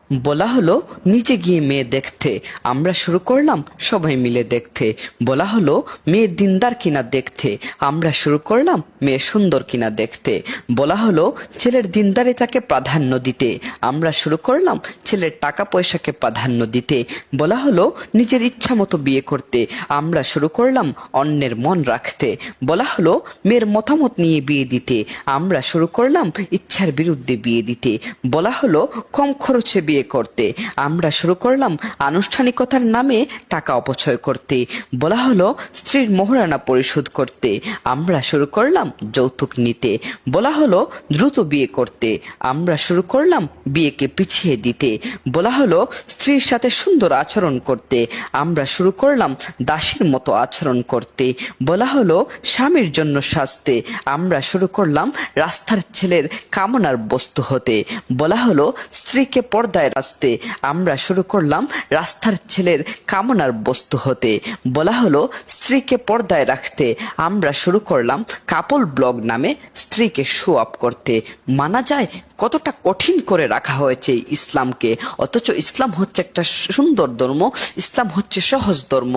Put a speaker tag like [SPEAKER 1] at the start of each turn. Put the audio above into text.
[SPEAKER 1] বলা হলো নিচে গিয়ে মেয়ে দেখতে, আমরা শুরু করলাম সবাই মিলে দেখতে। বলা হলো মেয়ে দিনদার কিনা দেখতে, আমরা শুরু করলাম মেয়ে সুন্দর কিনা দেখতে। বলা হলো ছেলের দিনদারিতাকে প্রাধান্য দিতে, আমরা শুরু করলাম ছেলের টাকা পয়সাকে প্রাধান্য দিতে। বলা হলো নিজের ইচ্ছা মতো বিয়ে করতে, আমরা শুরু করলাম অন্যের মন রাখতে। বলা হলো মেয়ের মতামত নিয়ে বিয়ে দিতে, আমরা শুরু করলাম ইচ্ছার বিরুদ্ধে বিয়ে দিতে। বলা হলো কম খরচে বিয়ে করতে, আমরা শুরু করলাম আনুষ্ঠানিকতার নামে টাকা অপচয় করতে। বলা হলো স্ত্রীর মোহরানা পরিশোধ করতে, আমরা শুরু করলাম যৌতুক নিতে। বলা হলো দ্রুত বিয়ে করতে, আমরা শুরু করলাম বিয়েকে পিছিয়ে দিতে। বলা হলো স্ত্রীর সাথে সুন্দর আচরণ করতে, আমরা শুরু করলাম দাসীর মতো আচরণ করতে। বলা হলো স্বামীর জন্য সাজতে, আমরা শুরু করলাম রাস্তার ছেলের কামনার বস্তু হতে। বলা হলো স্ত্রীকে পর্দায় রাখতে, আমরা শুরু করলাম রাস্তার ছেলের কামনার বস্তু হতে। বলা হলো স্ত্রীকে পর্দায় রাখতে, আমরা শুরু করলাম কাপল ব্লগ নামে স্ত্রীকে শো আপ করতে। মানা যায় কতটা কঠিন করে রাখা হয়েছে ইসলামকে, অথচ ইসলাম হচ্ছে একটা সুন্দর ধর্ম, ইসলাম হচ্ছে সহজ ধর্ম।